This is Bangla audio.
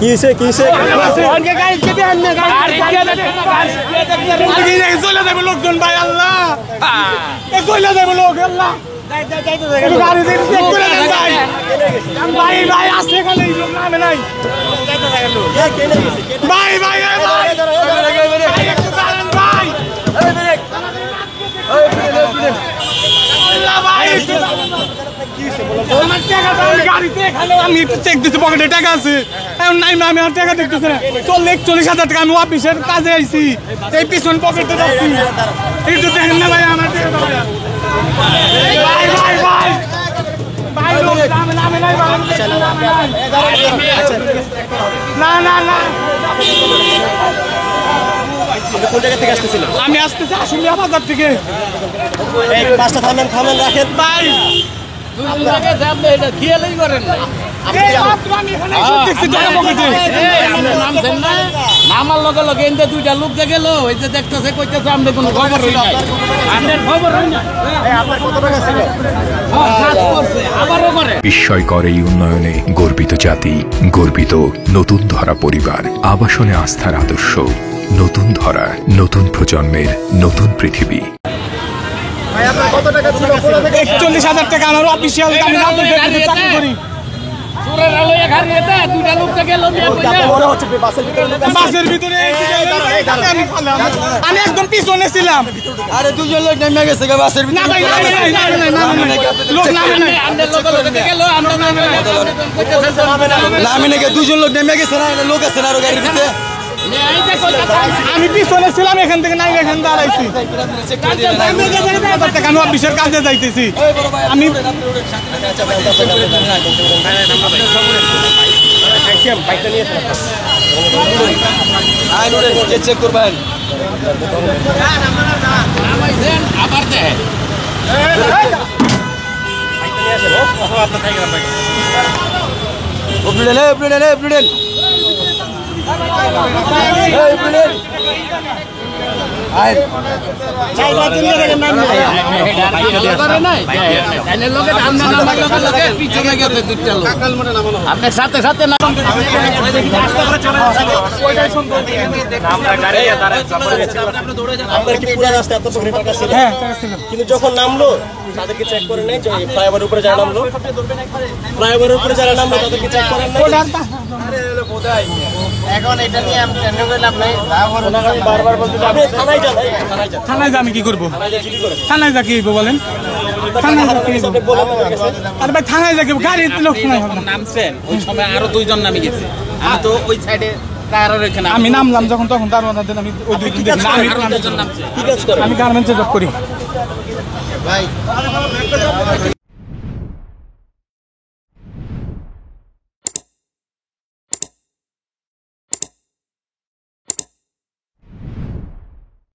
কিসে কিসে লোকজন ভাই আল্লাহ চলে যাবে লোক আল্লাহ ভাই ভাই আসছে এখানে নামে নাই ভাই ভাই আমি পকেটে টাকা আছে নাই আমি আর টাকা দেখতেছি না 40,000 টাকা আমি অফিসের কাজে আইছি এই পিছন পকেটে যাচ্ছি একটু দেখেন না ভাই আমার টাকা ভাই ভাই ভাই ভাই না না না কোন জায়গা থেকে আসতেছিল? আমি আসতেছি আশুলিয়া বাজার থেকে। বাসটা থামেন থামেন রাখেন ভাই খেয়ালই করেন না নামার লগে লগে এনতে দুইটা লোক দেখে গেল এই যে দেখতেছে কইতেছে আমরা কোনো খবর হই নাই আমাদের খবর হই না আপনার কত টাকা ছিল? আবারও করে বিস্ময়কর এই উন্নয়নে গর্বিত জাতি, গর্বিত নতুন ধরা পরিবার, আবাসনে আস্থার আদর্শ, নতুন ধরা, নতুন প্রজন্মের নতুন পৃথিবী। ভাই আপনার কত টাকা ছিল? 41,000 টাকা আমার অফিসিয়াল আমি চাকরি করি। চোরের আলোয় হারিয়েতে দুইটা লোক দেখে গেল মনে হচ্ছে বাসের ভিতরে লোক আছে। বাসের ভিতরে আমি একদম পিছনে ছিলাম। আরে দুজন লোক নেমে গেছে বাসের ভিতরে। না ভাই না লোক নামে নাই আমাদের লোক দেখে গেল আমরা নামে নামে নাকি দুজন লোক নেমে গেছে না লোক আছে না আরো গাড়ির ভিতরে। আমি পিছনে ছিলাম এখান থেকে নাই এখান দাঁড়াইছি আমি অফিসের কাজে যাইতেছি আমি চেক করবেন আবার দেন আপনার সাথে সাথে কিন্তু যখন নামলো তাদেরকে চেক করে নেই। ফ্লাইওভারের উপরে যারা নামলো ফ্লাইওভারের উপরে যারা নামলো তাদেরকে চেক করেন নাই। এখন এটা নিয়ে আমি টেন্ডার করলাম নাই বারবার বলতে আপনি থানায় যান। থানায় যা আমি কি করবো থানায় যা কি বলেন থানায় যা কি আরে ভাই থানায় যা কি গাড়ি লোক নামছেন ওই সময় আরো দুইজন নামে গেছে আমি তো ওই সাইডে আমি নামলাম যখন তখন তার মধ্যে আমি ওই দুই দিন কি কাজ করেন? আমি গার্মেন্টসে জব করি। ভাই